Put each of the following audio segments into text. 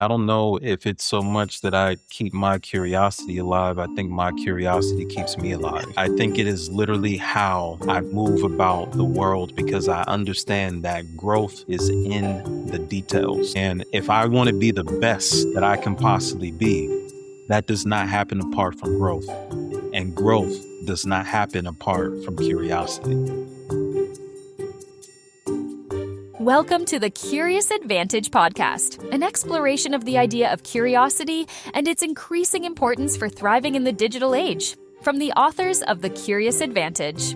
I don't know if it's so much that I keep my curiosity alive. I think my curiosity keeps me alive. I think it is literally how I move about the world because I understand that growth is in the details. And if I want to be the best that I can possibly be, that does not happen apart from growth. And growth does not happen apart from curiosity. Welcome to the Curious Advantage podcast, an exploration of the idea of curiosity and its increasing importance for thriving in the digital age. From the authors of The Curious Advantage.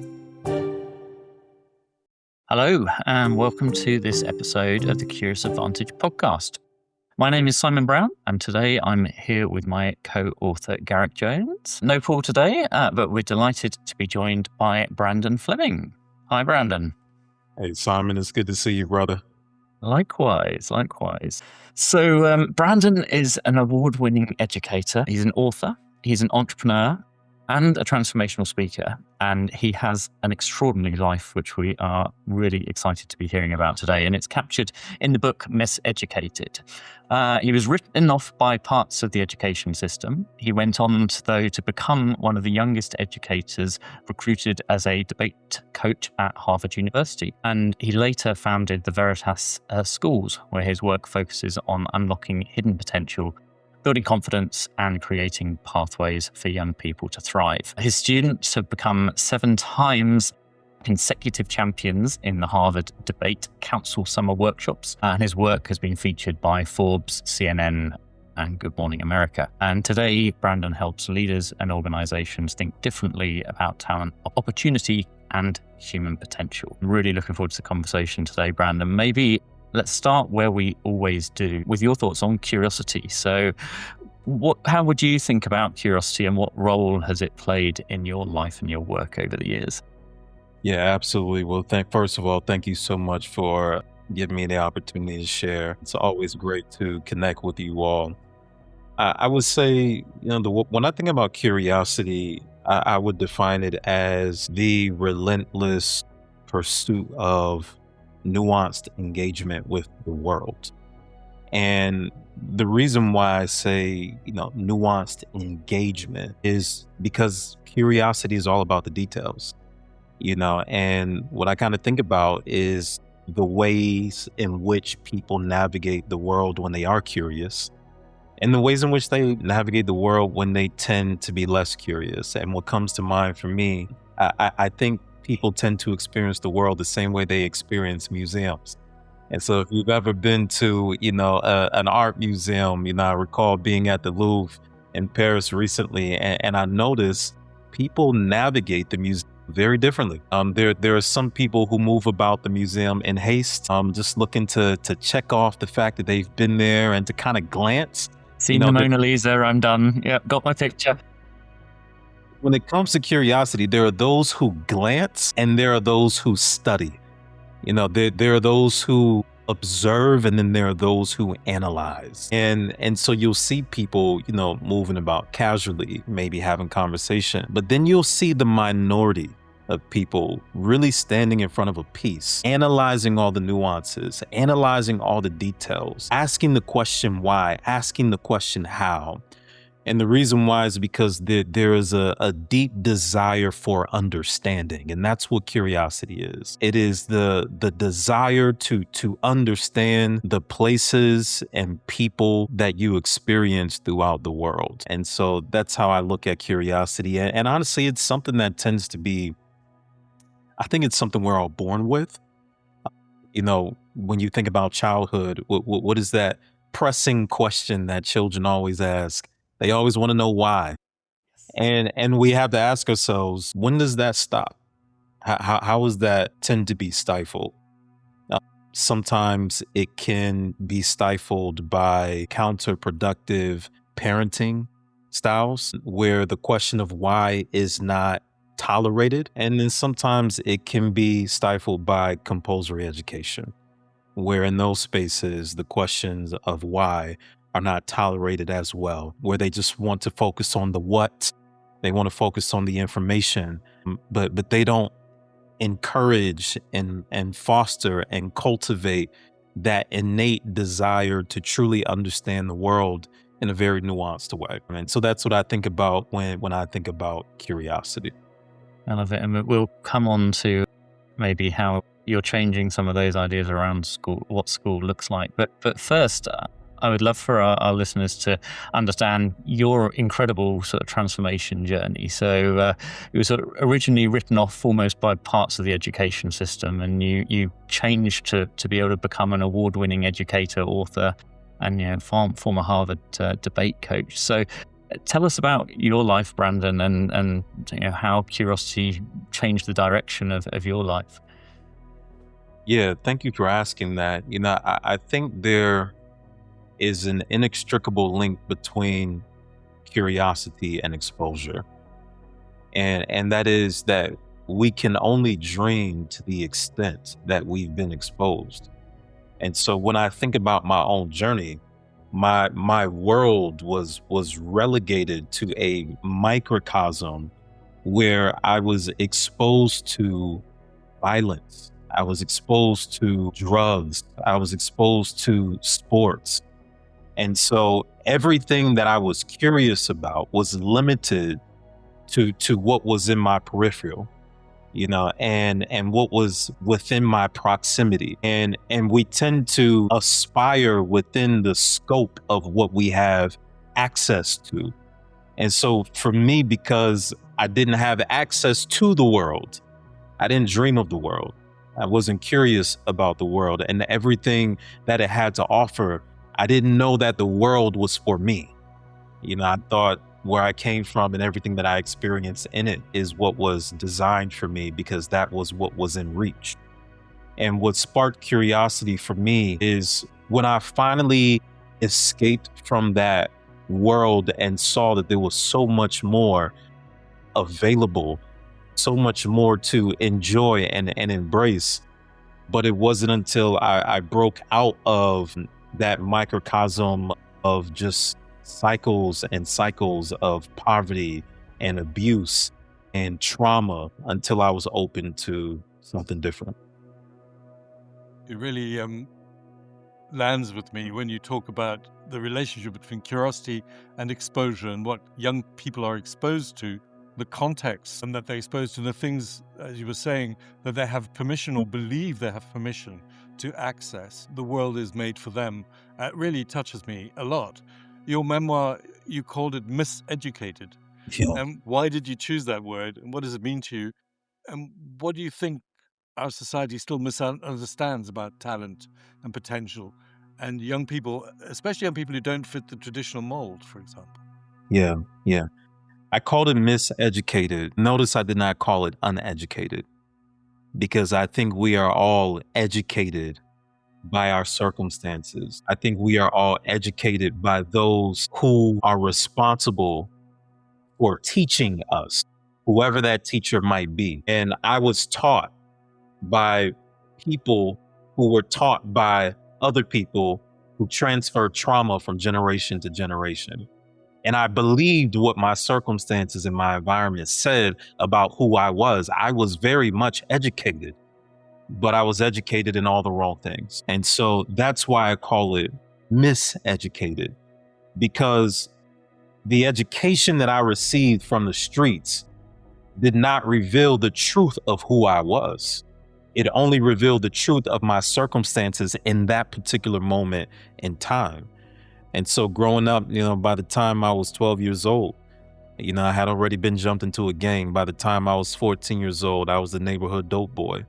Hello, and welcome to this episode of the Curious Advantage podcast. My name is Simon Brown, and today I'm here with my co-author, Garrick Jones. No Paul today, but we're delighted to be joined by Brandon Fleming. Hi, Brandon. Hey, Simon, it's good to see you, brother. Likewise. So Brandon is an award-winning educator. He's an author, he's an entrepreneur, and a transformational speaker. And he has an extraordinary life, which we are really excited to be hearing about today. And it's captured in the book Miseducated. He was written off by parts of the education system. He went on, though, to become one of the youngest educators recruited as a debate coach at Harvard University. And he later founded the Veritas Schools, where his work focuses on unlocking hidden potential, building confidence, and creating pathways for young people to thrive. His students have become 7 times consecutive champions in the Harvard Debate Council Summer Workshops, and his work has been featured by Forbes, CNN, and Good Morning America. And today, Brandon helps leaders and organizations think differently about talent, opportunity, and human potential. I'm really looking forward to the conversation today, Brandon. Maybe let's start where we always do, with your thoughts on curiosity. So how would you think about curiosity, and what role has it played in your life and your work over the years? Yeah, absolutely. Well, first of all, thank you so much for giving me the opportunity to share. It's always great to connect with you all. I would say, when I think about curiosity, I would define it as the relentless pursuit of nuanced engagement with the world. And the reason why I say, nuanced engagement is because curiosity is all about the details, and what I kind of think about is the ways in which people navigate the world when they are curious, and the ways in which they navigate the world when they tend to be less curious. And what comes to mind for me, I think people tend to experience the world the same way they experience museums. And so if you've ever been to, an art museum, I recall being at the Louvre in Paris recently, and I noticed people navigate the museum very differently. There are some people who move about the museum in haste, just looking to check off the fact that they've been there and to kind of glance. Seen the Mona Lisa, I'm done. Yep, got my picture. When it comes to curiosity, there are those who glance and there are those who study. There are those who observe, and then there are those who analyze. And so you'll see people, moving about casually, maybe having conversation, but then you'll see the minority of people really standing in front of a piece, analyzing all the nuances, analyzing all the details, asking the question why, asking the question how. And the reason why is because there is a deep desire for understanding. And that's what curiosity is. It is the desire to understand the places and people that you experience throughout the world. And so that's how I look at curiosity. And honestly, it's something that tends to be, I think it's something we're all born with. When you think about childhood, what is that pressing question that children always ask? They always want to know why. And we have to ask ourselves, when does that stop? How does that tend to be stifled? Sometimes it can be stifled by counterproductive parenting styles, where the question of why is not tolerated. And then sometimes it can be stifled by compulsory education, where in those spaces, the questions of why are not tolerated as well, where they just want to focus on the what, they want to focus on the information, but they don't encourage and foster and cultivate that innate desire to truly understand the world in a very nuanced way. And so that's what I think about when I think about curiosity. I love it. And we'll come on to maybe how you're changing some of those ideas around school, what school looks like. But first, I would love for our listeners to understand your incredible sort of transformation journey. So it was sort of originally written off almost by parts of the education system, and you changed to be able to become an award-winning educator, author, and former Harvard debate coach. So tell us about your life, Brandon, and how curiosity changed the direction of your life. Yeah, thank you for asking that. I think there is an inextricable link between curiosity and exposure. And that is that we can only dream to the extent that we've been exposed. And so when I think about my own journey, my world was relegated to a microcosm where I was exposed to violence. I was exposed to drugs. I was exposed to sports. And so everything that I was curious about was limited to what was in my peripheral, and what was within my proximity. And we tend to aspire within the scope of what we have access to. And so for me, because I didn't have access to the world, I didn't dream of the world. I wasn't curious about the world and everything that it had to offer. I didn't know that the world was for me. I thought where I came from and everything that I experienced in it is what was designed for me because that was what was in reach. And what sparked curiosity for me is when I finally escaped from that world and saw that there was so much more available, so much more to enjoy and embrace. But it wasn't until I broke out of that microcosm of just cycles and cycles of poverty and abuse and trauma until I was open to something different. It really lands with me when you talk about the relationship between curiosity and exposure and what young people are exposed to, the context, and that they're exposed to the things, as you were saying, that they have permission or believe they have permission to access. The world is made for them. It really touches me a lot. Your memoir, you called it miseducated. Yeah. And why did you choose that word? And what does it mean to you? And what do you think our society still misunderstands about talent and potential? And young people, especially young people who don't fit the traditional mold, for example. Yeah. I called it miseducated. Notice I did not call it uneducated, because I think we are all educated by our circumstances. I think we are all educated by those who are responsible for teaching us, whoever that teacher might be. And I was taught by people who were taught by other people who transferred trauma from generation to generation. And I believed what my circumstances and my environment said about who I was. I was very much educated, but I was educated in all the wrong things. And so that's why I call it miseducated, because the education that I received from the streets did not reveal the truth of who I was. It only revealed the truth of my circumstances in that particular moment in time. And so growing up, by the time I was 12 years old, I had already been jumped into a gang. By the time I was 14 years old, I was the neighborhood dope boy.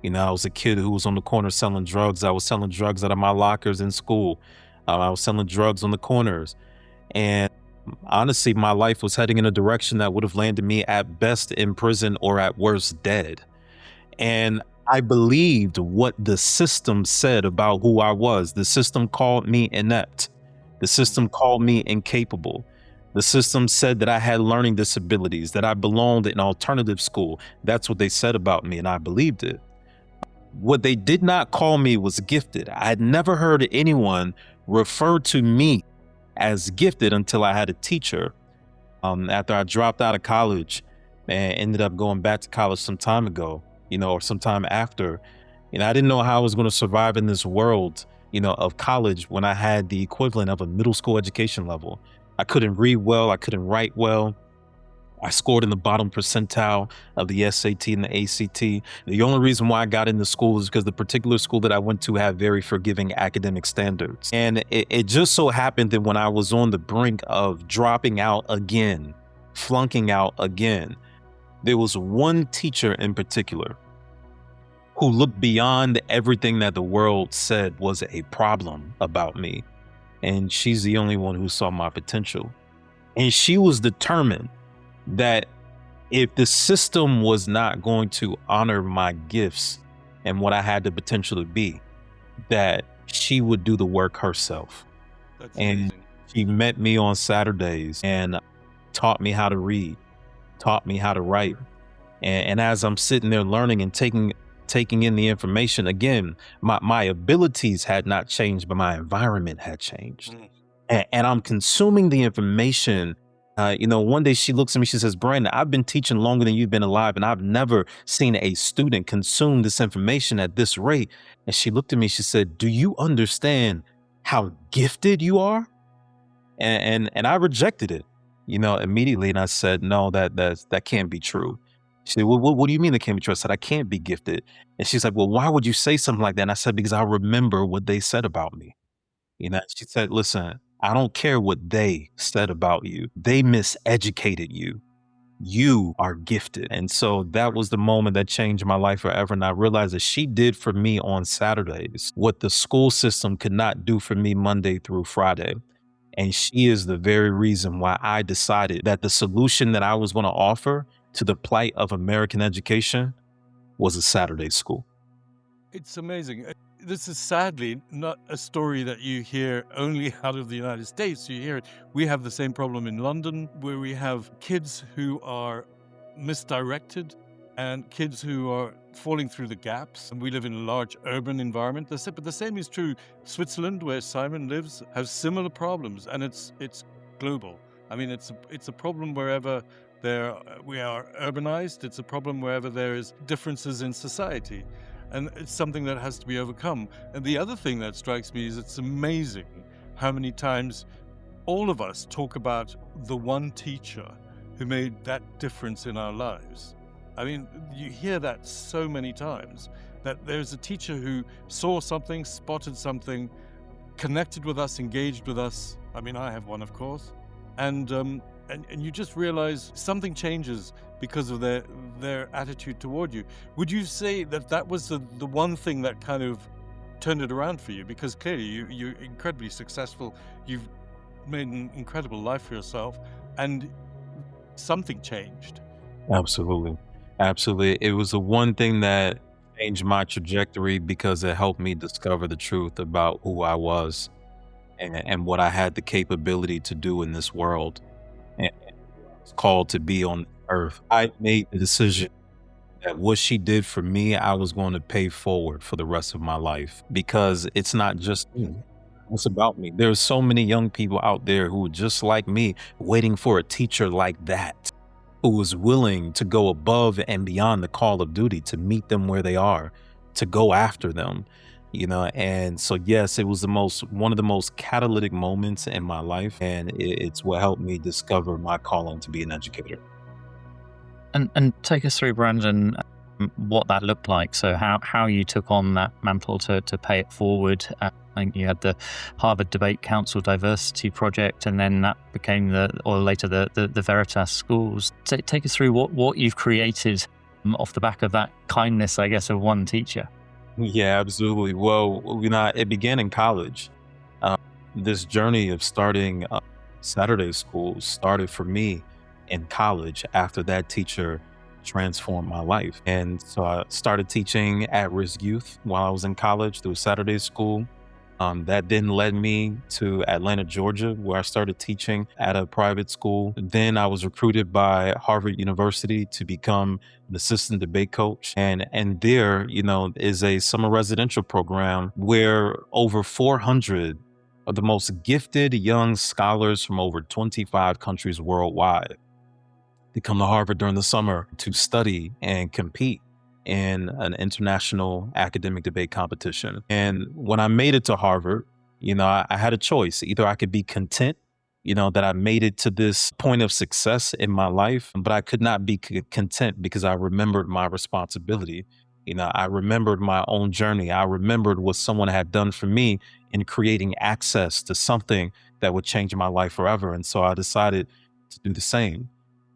I was a kid who was on the corner selling drugs. I was selling drugs out of my lockers in school. I was selling drugs on the corners. And honestly, my life was heading in a direction that would have landed me at best in prison or at worst dead. And I believed what the system said about who I was. The system called me inept. The system called me incapable. The system said that I had learning disabilities, that I belonged in alternative school. That's what they said about me, and I believed it. What they did not call me was gifted. I had never heard anyone refer to me as gifted until I had a teacher. After I dropped out of college and ended up going back to college some time ago, or sometime after. I didn't know how I was going to survive in this world, of college when I had the equivalent of a middle school education level. I couldn't read well. I couldn't write well. I scored in the bottom percentile of the SAT and the ACT. The only reason why I got into school is because the particular school that I went to had very forgiving academic standards. And it just so happened that when I was on the brink of dropping out again, flunking out again, there was one teacher in particular who looked beyond everything that the world said was a problem about me. And she's the only one who saw my potential. And she was determined that if the system was not going to honor my gifts and what I had the potential to be, that she would do the work herself. That's And amazing. she met me on Saturdays and taught me how to read, taught me how to write. And as I'm sitting there learning and taking in the information, again, my abilities had not changed, but my environment had changed. Mm. And I'm consuming the information. One day she looks at me, she says, Brandon, I've been teaching longer than you've been alive, and I've never seen a student consume this information at this rate. And she looked at me, she said, do you understand how gifted you are? And I rejected it, immediately. And I said, no, that can't be true. She said, well, what do you mean that can't be true? I said, I can't be gifted. And she's like, well, why would you say something like that? And I said, because I remember what they said about me. She said, listen, I don't care what they said about you. They miseducated you. You are gifted. And so that was the moment that changed my life forever. And I realized that she did for me on Saturdays what the school system could not do for me Monday through Friday. And she is the very reason why I decided that the solution that I was going to offer to the plight of American education was a Saturday school. It's amazing. This is sadly not a story that you hear only out of the United States. You hear it. We have the same problem in London, where we have kids who are misdirected and kids who are falling through the gaps. And we live in a large urban environment. But the same is true. Switzerland, where Simon lives, has similar problems, and it's global. I mean, it's a problem wherever we are urbanized. It's a problem wherever there is differences in society. And it's something that has to be overcome. And the other thing that strikes me is it's amazing how many times all of us talk about the one teacher who made that difference in our lives. I mean, you hear that so many times, that there's a teacher who saw something, spotted something, connected with us, engaged with us. I mean, I have one, of course. And you just realize something changes because of their attitude toward you. Would you say that was the one thing that kind of turned it around for you? Because clearly you're incredibly successful. You've made an incredible life for yourself, and something changed. Absolutely. Absolutely. It was the one thing that changed my trajectory because it helped me discover the truth about who I was and what I had the capability to do in this world and was called to be on earth. I made the decision that what she did for me, I was going to pay forward for the rest of my life, because it's not just me. It's about me. There's so many young people out there who are just like me, waiting for a teacher like that, who was willing to go above and beyond the call of duty to meet them where they are, to go after them, And so, yes, it was one of the most catalytic moments in my life. And it's what helped me discover my calling to be an educator. And take us through, Brandon, what that looked like. So how you took on that mantle to pay it forward. I think you had the Harvard Debate Council Diversity Project, and then that became later the Veritas Schools. Take us through what you've created off the back of that kindness, I guess, of one teacher. Yeah, absolutely. Well, it began in college. This journey of starting Saturday school started for me in college after that teacher transformed my life. And so I started teaching at-risk youth while I was in college through Saturday school. That then led me to Atlanta, Georgia, where I started teaching at a private school. Then I was recruited by Harvard University to become an assistant debate coach. And there, is a summer residential program where over 400 of the most gifted young scholars from over 25 countries worldwide they come to Harvard during the summer to study and compete. in an international academic debate competition. And when I made it to Harvard, I had a choice. Either I could be content, that I made it to this point of success in my life, but I could not be content because I remembered my responsibility. I remembered my own journey. I remembered what someone had done for me in creating access to something that would change my life forever. And so I decided to do the same.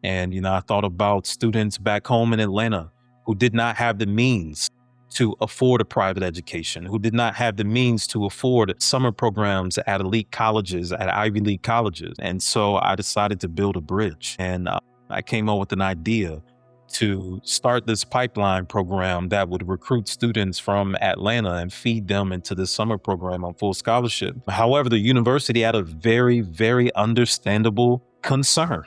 And, I thought about students back home in Atlanta who did not have the means to afford a private education, who did not have the means to afford summer programs at elite colleges, at Ivy League colleges. And so I decided to build a bridge. And I came up with an idea to start this pipeline program that would recruit students from Atlanta and feed them into the summer program on full scholarship. However, the university had a very, very understandable concern.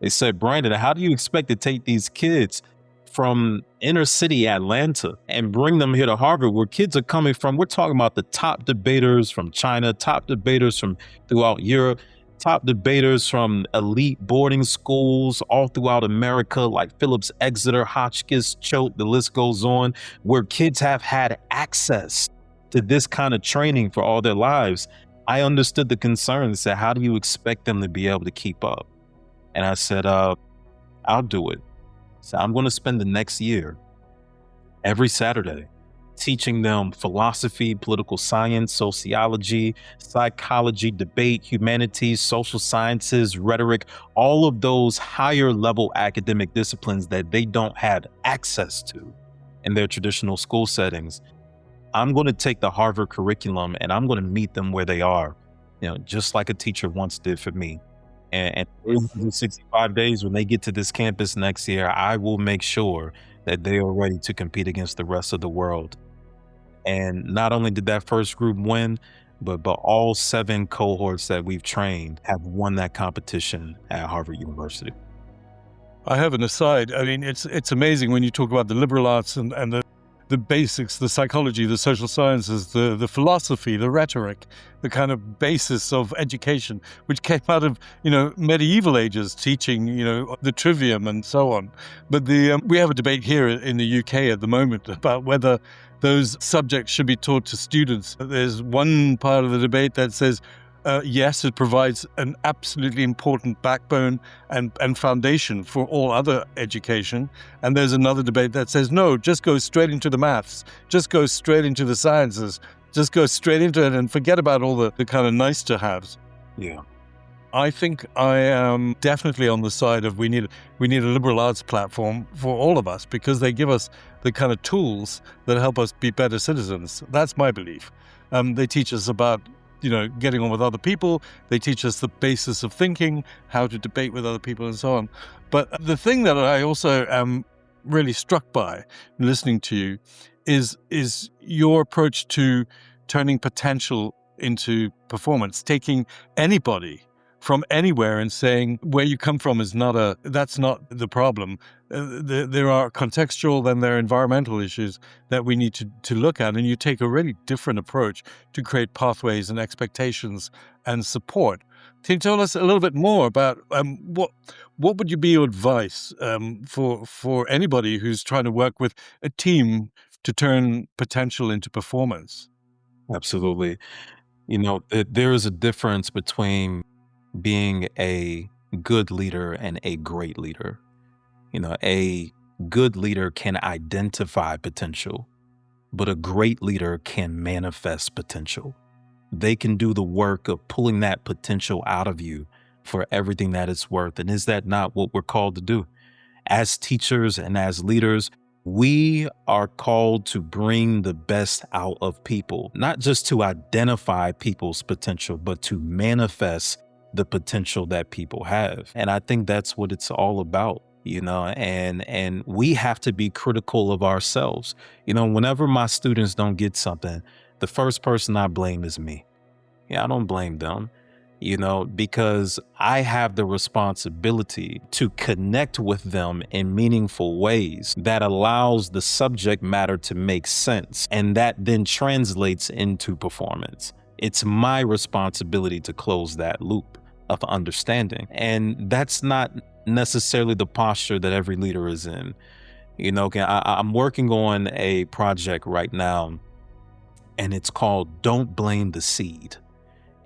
They said, Brandon, how do you expect to take these kids from inner city Atlanta and bring them here to Harvard, where kids are coming from? We're talking about the top debaters from China, top debaters from throughout Europe, top debaters from elite boarding schools all throughout America, like Phillips Exeter, Hotchkiss, Choate, the list goes on, where kids have had access to this kind of training for all their lives. I understood the concern and said, how do you expect them to be able to keep up? And I said, I'll do it. So I'm going to spend the next year, every Saturday, teaching them philosophy, political science, sociology, psychology, debate, humanities, social sciences, rhetoric, all of those higher level academic disciplines that they don't have access to in their traditional school settings. I'm going to take the Harvard curriculum and I'm going to meet them where they are, just like a teacher once did for me. And 365 days, when they get to this campus next year, I will make sure that they are ready to compete against the rest of the world. And not only did that first group win, but all 7 cohorts that we've trained have won that competition at Harvard University. I have an aside. I mean, it's amazing when you talk about the liberal arts and the basics, the psychology, the social sciences, the philosophy, the rhetoric, the kind of basis of education, which came out of, medieval ages, teaching, the trivium and so on. But we have a debate here in the UK at the moment about whether those subjects should be taught to students. There's one part of the debate that says, yes, it provides an absolutely important backbone and foundation for all other education. And there's another debate that says, no, just go straight into the maths, just go straight into the sciences, just go straight into it and forget about all the kind of nice to haves. Yeah. I think I am definitely on the side of we need a liberal arts platform for all of us, because they give us the kind of tools that help us be better citizens. That's my belief. They teach us about getting on with other people. They teach us the basis of thinking, how to debate with other people and so on. But the thing that I also am really struck by listening to you is your approach to turning potential into performance, taking anybody from anywhere and saying where you come from that's not the problem. There are contextual and there are environmental issues that we need to look at. And you take a really different approach to create pathways and expectations and support. Can you tell us a little bit more about what would be your advice for anybody who's trying to work with a team to turn potential into performance? Absolutely. There is a difference between being a good leader and a great leader. A good leader can identify potential, but a great leader can manifest potential. They can do the work of pulling that potential out of you for everything that it's worth. And is that not what we're called to do? As teachers and as leaders, we are called to bring the best out of people, not just to identify people's potential, but to manifest the potential that people have. And I think that's what it's all about, and we have to be critical of ourselves. Whenever my students don't get something, the first person I blame is me. I don't blame them, because I have the responsibility to connect with them in meaningful ways that allows the subject matter to make sense. And that then translates into performance. It's my responsibility to close that loop of understanding. And that's not necessarily the posture that every leader is in. I'm working on a project right now, and it's called "Don't Blame the Seed."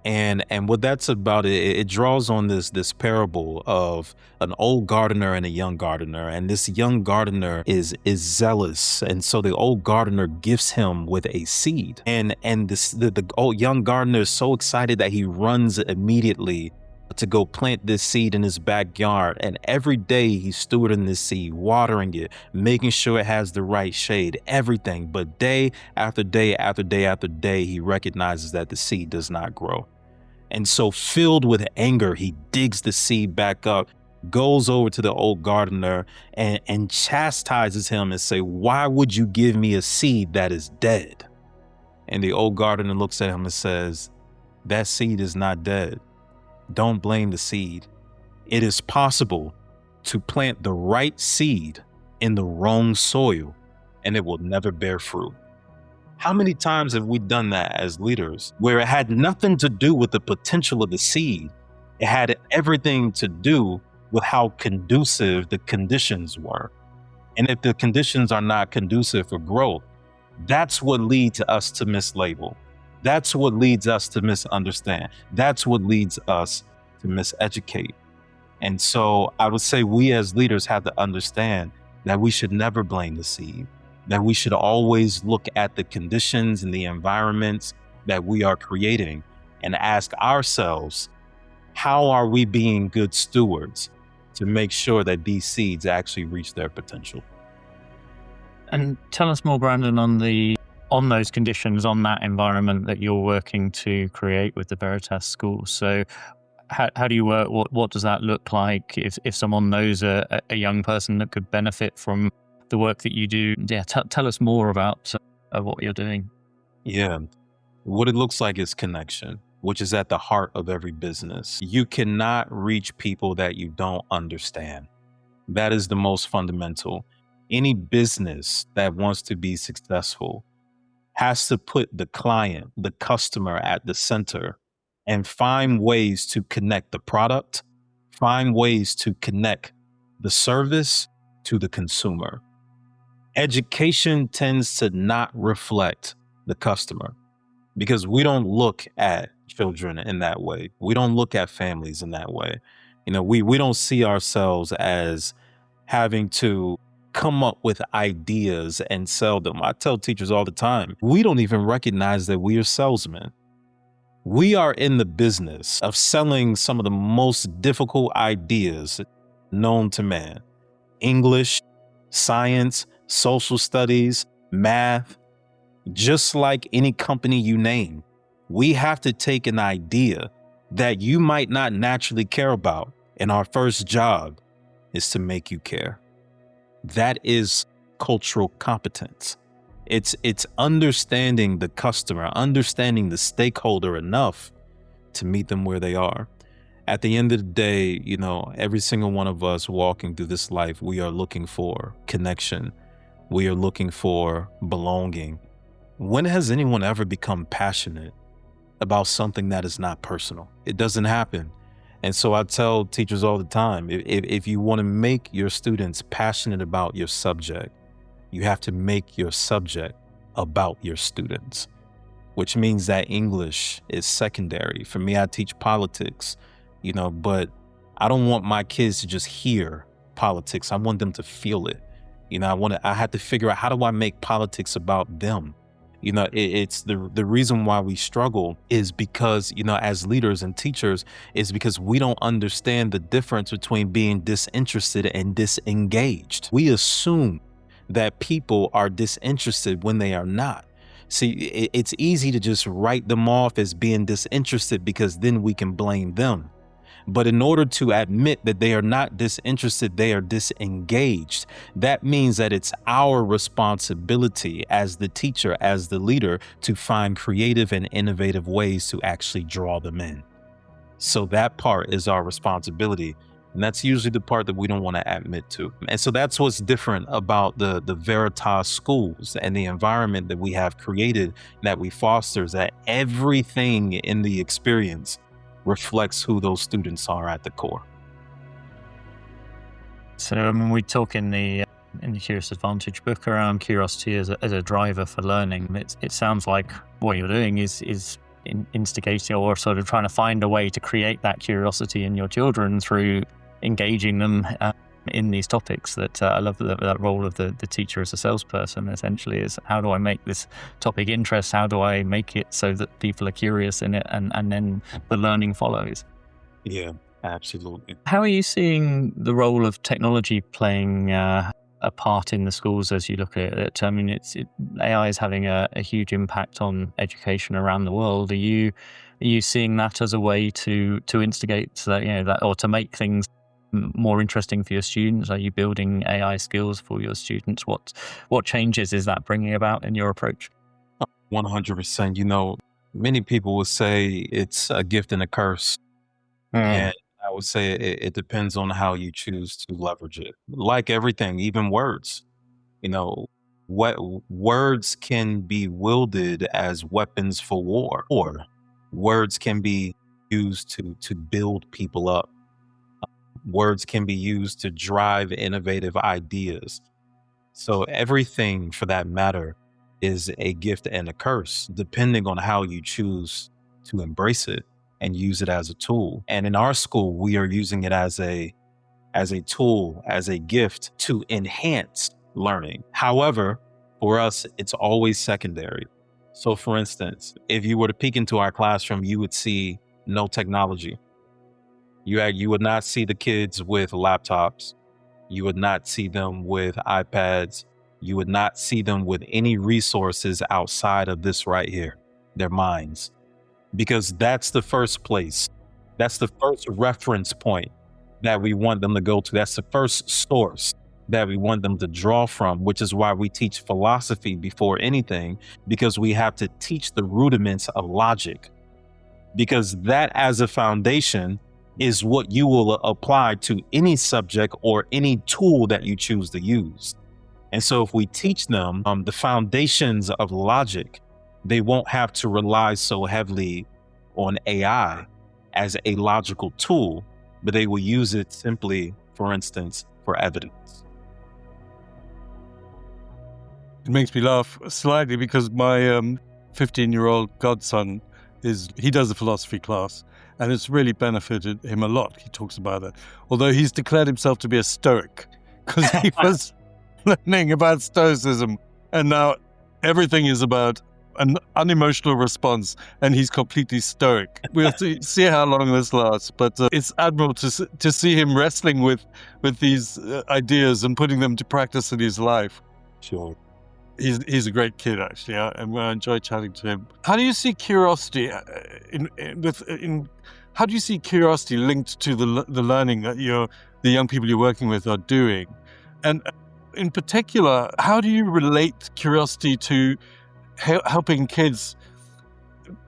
And what that's about, it draws on this parable of an old gardener and a young gardener, and this young gardener is zealous, and so the old gardener gifts him with a seed, and the old young gardener is so excited that he runs immediately to go plant this seed in his backyard, and every day he's stewarding this seed, watering it, making sure it has the right shade, everything. But day after day after day after day, he recognizes that the seed does not grow. And so, filled with anger, he digs the seed back up, goes over to the old gardener and chastises him and say, "Why would you give me a seed that is dead?" And the old gardener looks at him and says, "That seed is not dead. Don't blame the seed. It is possible to plant the right seed in the wrong soil, and it will never bear fruit." How many times have we done that as leaders, where it had nothing to do with the potential of the seed? It had everything to do with how conducive the conditions were. And if the conditions are not conducive for growth, that's what leads us to mislabel. That's what leads us to misunderstand. That's what leads us to miseducate. And so I would say we as leaders have to understand that we should never blame the seed, that we should always look at the conditions and the environments that we are creating and ask ourselves, how are we being good stewards to make sure that these seeds actually reach their potential? And tell us more, Brandon, on those conditions, on that environment that you're working to create with the Veritas School. So how do you work? What does that look like if someone knows a young person that could benefit from the work that you do? Yeah, tell us more about what you're doing. Yeah, what it looks like is connection, which is at the heart of every business. You cannot reach people that you don't understand. That is the most fundamental. Any business that wants to be successful has to put the client, the customer at the center and find ways to connect the product, find ways to connect the service to the consumer. Education tends to not reflect the customer because we don't look at children in that way. We don't look at families in that way. We don't see ourselves as having to come up with ideas and sell them. I tell teachers all the time, we don't even recognize that we are salesmen. We are in the business of selling some of the most difficult ideas known to man. English, science, social studies, math, just like any company you name. We have to take an idea that you might not naturally care about, and our first job is to make you care. That is cultural competence. It's understanding the customer, understanding the stakeholder enough to meet them where they are. At the end of the day, every single one of us walking through this life, we are looking for connection. We are looking for belonging. When has anyone ever become passionate about something that is not personal? It doesn't happen. And so I tell teachers all the time, if you want to make your students passionate about your subject, you have to make your subject about your students, which means that English is secondary. For me, I teach politics, but I don't want my kids to just hear politics. I want them to feel it. I have to figure out, how do I make politics about them? It's the reason why we struggle is because, as leaders and teachers, is because we don't understand the difference between being disinterested and disengaged. We assume that people are disinterested when they are not. See, it's easy to just write them off as being disinterested because then we can blame them. But in order to admit that they are not disinterested, they are disengaged. That means that it's our responsibility as the teacher, as the leader, to find creative and innovative ways to actually draw them in. So that part is our responsibility. And that's usually the part that we don't want to admit to. And so that's what's different about the Veritas schools and the environment that we have created, that we foster, is that everything in the experience reflects who those students are at the core. So we talk in the in the Curious Advantage book around curiosity as a driver for learning. It sounds like what you're doing is instigating or sort of trying to find a way to create that curiosity in your children through engaging them in these topics. That I love that role of the teacher as a salesperson, essentially, is how do I make this topic interest? How do I make it so that people are curious in it, and then the learning follows? Yeah, absolutely. How are you seeing the role of technology playing a part in the schools as you look at it? I mean, AI is having a huge impact on education around the world. Are you seeing that as a way to instigate that, or to make things more interesting for your students? Are you building AI skills for your students? What changes is that bringing about in your approach? 100%. Many people will say it's a gift and a curse. And I would say it depends on how you choose to leverage it. Like everything, even words, what words can be wielded as weapons for war, or words can be used to build people up. Words can be used to drive innovative ideas. So everything, for that matter, is a gift and a curse, depending on how you choose to embrace it and use it as a tool. And in our school, we are using it as a tool, as a gift to enhance learning. However, for us, it's always secondary. So for instance, if you were to peek into our classroom, you would see no technology. You would not see the kids with laptops. You would not see them with iPads. You would not see them with any resources outside of this right here, their minds. Because that's the first place. That's the first reference point that we want them to go to. That's the first source that we want them to draw from, which is why we teach philosophy before anything, because we have to teach the rudiments of logic. Because that as a foundation is what you will apply to any subject or any tool that you choose to use. And so if we teach them the foundations of logic, they won't have to rely so heavily on AI as a logical tool, but they will use it simply, for instance, for evidence. It makes me laugh slightly because my 15-year-old godson he does a philosophy class, and it's really benefited him a lot. He talks about it, although he's declared himself to be a Stoic because he was learning about Stoicism, and now everything is about an unemotional response, and he's completely stoic. We'll see how long this lasts, but it's admirable to see him wrestling with these ideas and putting them to practice in his life. Sure. He's a great kid, actually, and I enjoy chatting to him. How do you see curiosity how do you see curiosity linked to the learning that the young people you're working with are doing? And in particular, how do you relate curiosity to helping kids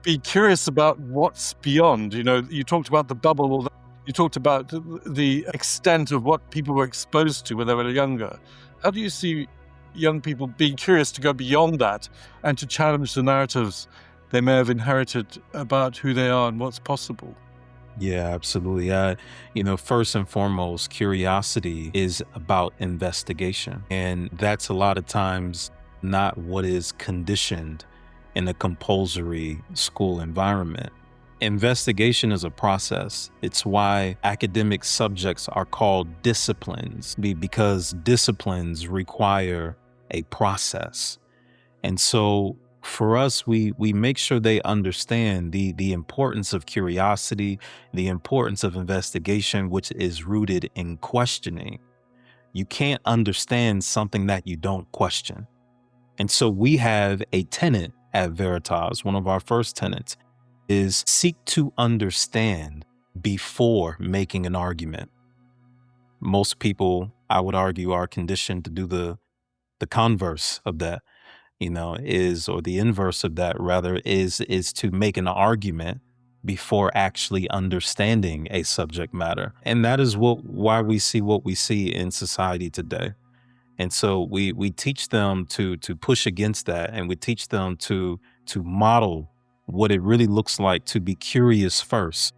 be curious about what's beyond? You talked about the bubble, you talked about the extent of what people were exposed to when they were younger. How do you see young people being curious to go beyond that and to challenge the narratives they may have inherited about who they are and what's possible? Yeah, absolutely. First and foremost, curiosity is about investigation. And that's a lot of times not what is conditioned in a compulsory school environment. Investigation is a process. It's why academic subjects are called disciplines, because disciplines require a process. And so for us, we make sure they understand the importance of curiosity, the importance of investigation, which is rooted in questioning. You can't understand something that you don't question. And so we have a tenet at Veritas. One of our first tenets is seek to understand before making an argument. Most people, I would argue, are conditioned to do the converse of that, or the inverse of that rather, is to make an argument before actually understanding a subject matter. And that is why we see what we see in society today. And so we teach them to push against that, and we teach them to model what it really looks like to be curious first,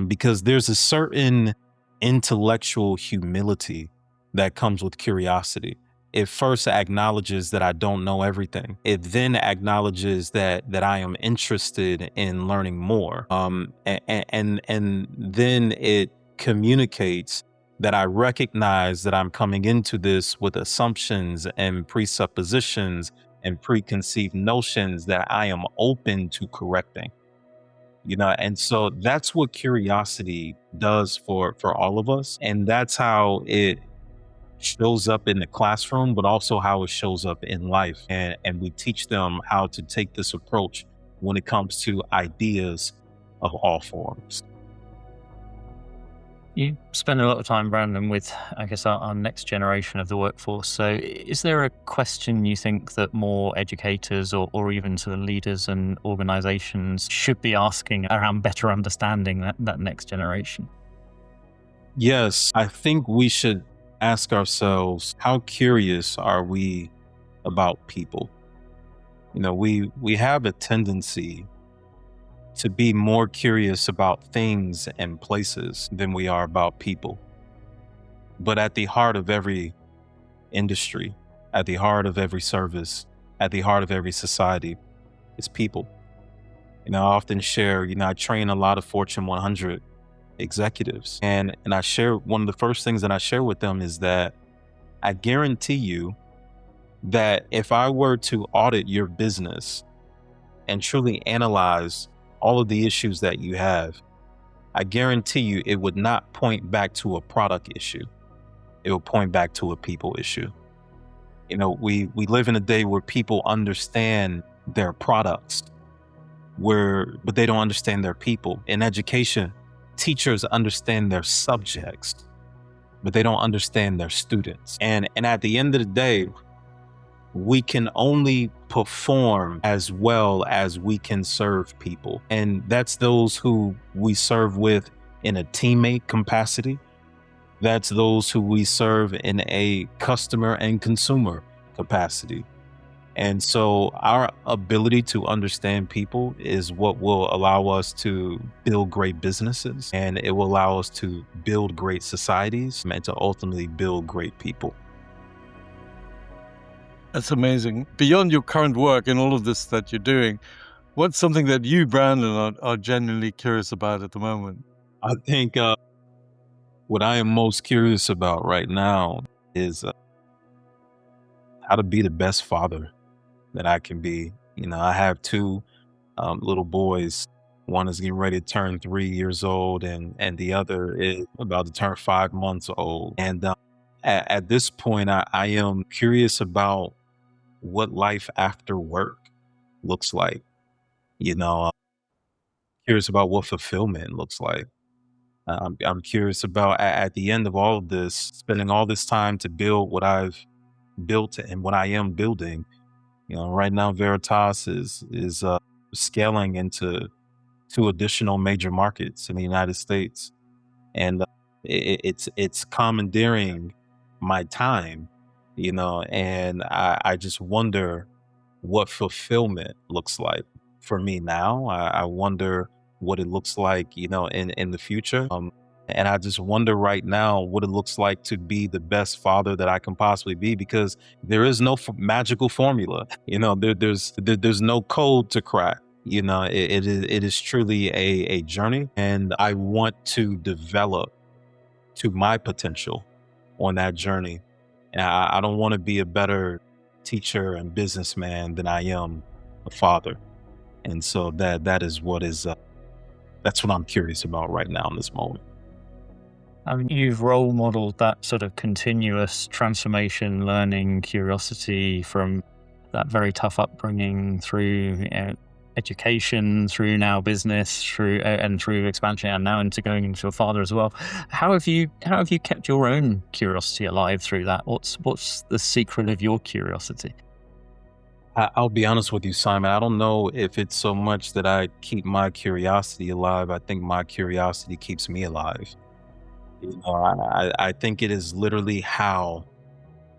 because there's a certain intellectual humility that comes with curiosity. it first acknowledges that I don't know everything. It then acknowledges that I am interested in learning more. And then it communicates that I recognize that I'm coming into this with assumptions and presuppositions and preconceived notions that I am open to correcting. And so that's what curiosity does for all of us, and that's how it shows up in the classroom, but also how it shows up in life. And we teach them how to take this approach when it comes to ideas of all forms. You spend a lot of time, Brandon, with, I guess, our next generation of the workforce. So is there a question you think that more educators or even sort of leaders and organizations should be asking around better understanding that next generation? Yes, I think we should ask ourselves, how curious are we about people? We have a tendency to be more curious about things and places than we are about people. But at the heart of every industry, at the heart of every service, at the heart of every society is people. I often share, I train a lot of Fortune 100 executives, and I share, one of the first things that I share with them is that I guarantee you that if I were to audit your business and truly analyze all of the issues that you have, I guarantee you it would not point back to a product issue. It will point back to a people issue. We live in a day where people understand their products, but they don't understand their people. In education, teachers understand their subjects, but they don't understand their students. And at the end of the day, we can only perform as well as we can serve people. And that's those who we serve with in a teammate capacity. That's those who we serve in a customer and consumer capacity. And so our ability to understand people is what will allow us to build great businesses, and it will allow us to build great societies and to ultimately build great people. That's amazing. Beyond your current work and all of this that you're doing, what's something that you, Brandon, are genuinely curious about at the moment? I think what I am most curious about right now is how to be the best father that I can be. I have two little boys. One is getting ready to turn 3 years old, and the other is about to turn 5 months old. And at this point, I am curious about what life after work looks like. Curious about what fulfillment looks like. I'm curious about at the end of all of this, spending all this time to build what I've built and what I am building. Right now, Veritas is scaling into 2 additional major markets in the United States, and it's commandeering my time, and I just wonder what fulfillment looks like for me now. I wonder what it looks like, in the future. And I just wonder right now what it looks like to be the best father that I can possibly be, because there is no magical formula. There's no code to crack. It is truly a journey, and I want to develop to my potential on that journey. And I don't want to be a better teacher and businessman than I am a father. And so that is what is that's what I'm curious about right now in this moment. I mean, you've role modeled that sort of continuous transformation, learning, curiosity from that very tough upbringing through education, through now business, through expansion, and now into going into a father as well. How have you kept your own curiosity alive through that? What's the secret of your curiosity? I'll be honest with you, Simon. I don't know if it's so much that I keep my curiosity alive. I think my curiosity keeps me alive. I think it is literally how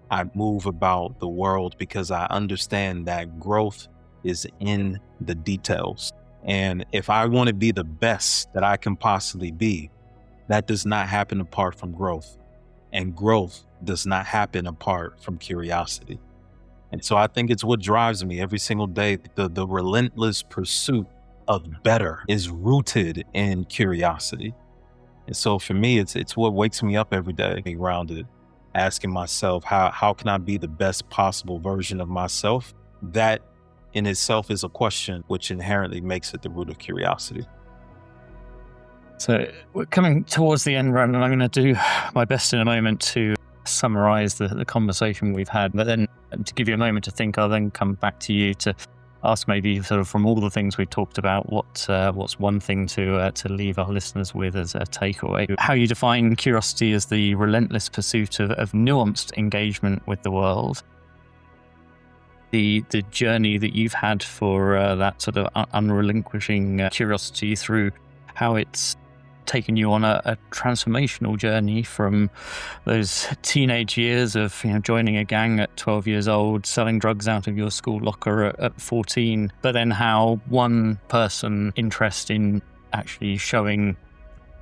I move about the world, because I understand that growth is in the details. And if I want to be the best that I can possibly be, that does not happen apart from growth. And growth does not happen apart from curiosity. And so I think it's what drives me every single day. The relentless pursuit of better is rooted in curiosity. And so for me, it's what wakes me up every day, being grounded, asking myself, how can I be the best possible version of myself? That in itself is a question which inherently makes it the root of curiosity. So we're coming towards the end, Brandon. I'm going to do my best in a moment to summarize the conversation we've had, but then to give you a moment to think, I'll then come back to you to ask maybe sort of from all the things we've talked about, what's one thing to leave our listeners with as a takeaway. How you define curiosity as the relentless pursuit of nuanced engagement with the world. The journey that you've had for that sort of unrelinquishing curiosity through how it's taken you on a transformational journey from those teenage years of joining a gang at 12 years old, selling drugs out of your school locker at 14, but then how one person interest in actually showing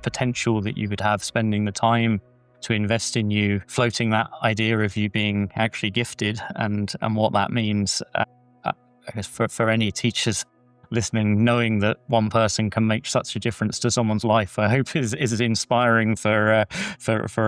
potential that you could have, spending the time to invest in you, floating that idea of you being actually gifted and what that means. I guess for any teachers listening, knowing that one person can make such a difference to someone's life, I hope is inspiring for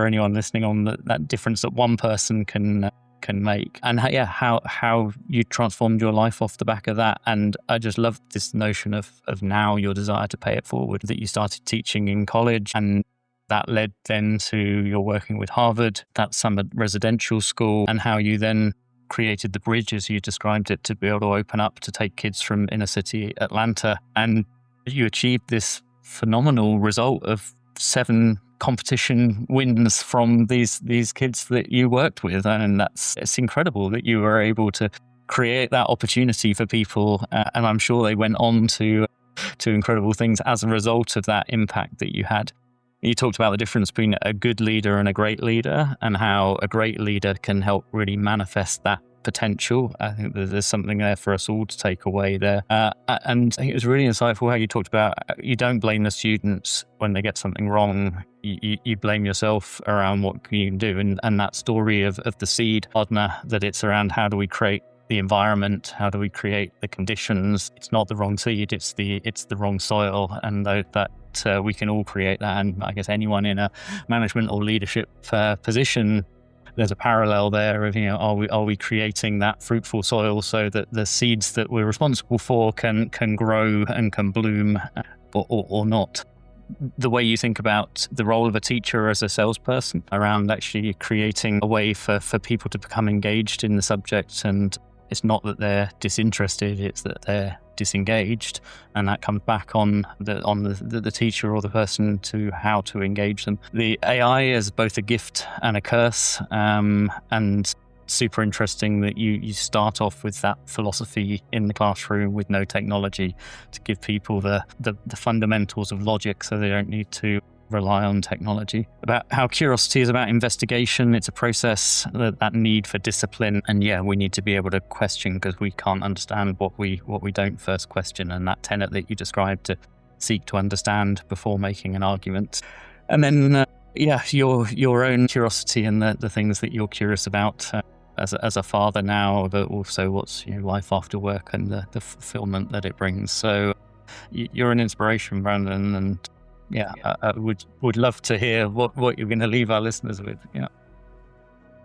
anyone listening on that difference that one person can make, and how you transformed your life off the back of that. And I just love this notion of now your desire to pay it forward, that you started teaching in college, and that led then to your working with Harvard, that summer residential school, and how you then created the bridge, as you described it, to be able to open up to take kids from inner city Atlanta. And you achieved this phenomenal result of 7 competition wins from these kids that you worked with. And it's incredible that you were able to create that opportunity for people. And I'm sure they went on to incredible things as a result of that impact that you had. You talked about the difference between a good leader and a great leader, and how a great leader can help really manifest that potential. I think there's something there for us all to take away there. And I think it was really insightful how you talked about you don't blame the students when they get something wrong. You blame yourself around what you can do. And that story of the seed gardener, that it's around how do we create the environment, how do we create the conditions. It's not the wrong seed, it's the wrong soil, and that we can all create that. And I guess anyone in a management or leadership position, there's a parallel there of are we creating that fruitful soil so that the seeds that we're responsible for can grow and can bloom, or not. The way you think about the role of a teacher as a salesperson around actually creating a way for people to become engaged in the subject, and it's not that they're disinterested, it's that they're disengaged, and that comes back on the teacher or the person to how to engage them. The AI is both a gift and a curse, and super interesting that you start off with that philosophy in the classroom with no technology, to give people the fundamentals of logic so they don't need to rely on technology. About how curiosity is about investigation. It's a process, that need for discipline, and we need to be able to question, because we can't understand what we don't first question, and that tenet that you described, to seek to understand before making an argument. And then your own curiosity and the things that you're curious about as a father now, but also what's life after work and the fulfillment that it brings. So you're an inspiration, Brandon, and I would love to hear what you're going to leave our listeners with.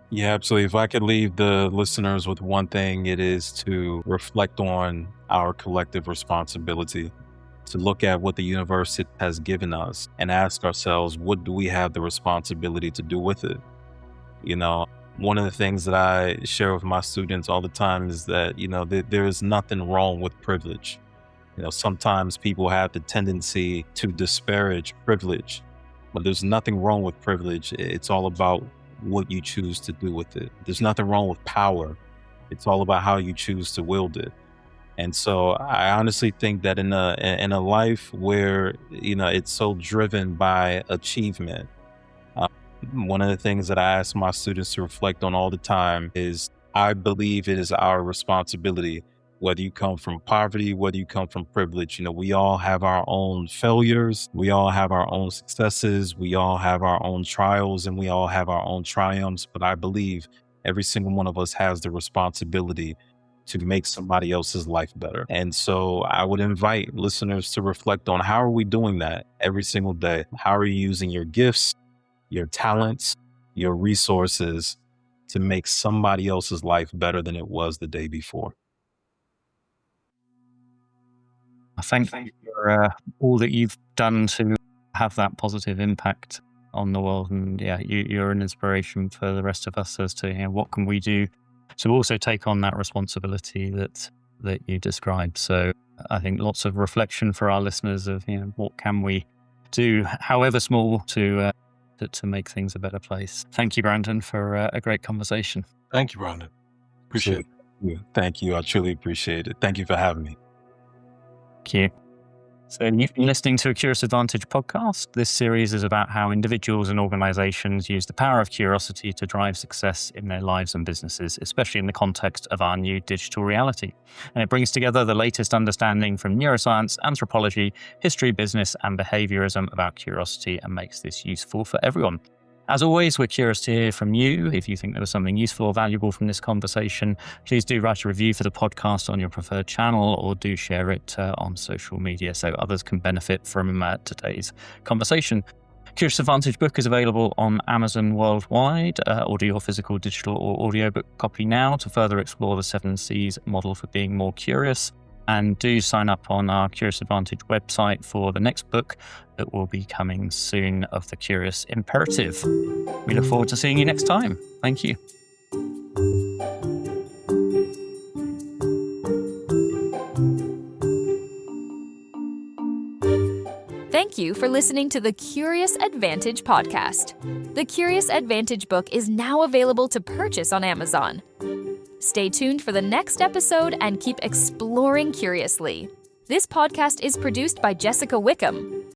Yeah, absolutely. If I could leave the listeners with one thing, it is to reflect on our collective responsibility, to look at what the universe has given us and ask ourselves, what do we have the responsibility to do with it? One of the things that I share with my students all the time is that, there is nothing wrong with privilege. Sometimes people have the tendency to disparage privilege, but there's nothing wrong with privilege. It's all about what you choose to do with it. There's nothing wrong with power. It's all about how you choose to wield it. And so I honestly think that in a life where, it's so driven by achievement, one of the things that I ask my students to reflect on all the time is, I believe it is our responsibility whether you come from poverty, whether you come from privilege. We all have our own failures. We all have our own successes. We all have our own trials, and we all have our own triumphs. But I believe every single one of us has the responsibility to make somebody else's life better. And so I would invite listeners to reflect on, how are we doing that every single day? How are you using your gifts, your talents, your resources to make somebody else's life better than it was the day before? I thank you for all that you've done to have that positive impact on the world. And you're an inspiration for the rest of us as to what can we do to also take on that responsibility that you described. So I think lots of reflection for our listeners of what can we do, however small, to make things a better place. Thank you, Brandon, for a great conversation. Thank you, Brandon. Appreciate it. Thank you. I truly appreciate it. Thank you for having me. Thank you. So you've been listening to a Curious Advantage podcast. This series is about how individuals and organizations use the power of curiosity to drive success in their lives and businesses, especially in the context of our new digital reality. And it brings together the latest understanding from neuroscience, anthropology, history, business, and behaviorism about curiosity, and makes this useful for everyone. As always, we're curious to hear from you. If you think there was something useful or valuable from this conversation, please do write a review for the podcast on your preferred channel, or do share it on social media so others can benefit from today's conversation. Curious Advantage book is available on Amazon worldwide. Order your physical, digital, or audiobook copy now to further explore the 7 C's model for being more curious. And do sign up on our Curious Advantage website for the next book that will be coming soon, of The Curious Imperative. We look forward to seeing you next time. Thank you. Thank you for listening to the Curious Advantage podcast. The Curious Advantage book is now available to purchase on Amazon. Stay tuned for the next episode and keep exploring curiously. This podcast is produced by Jessica Wickham.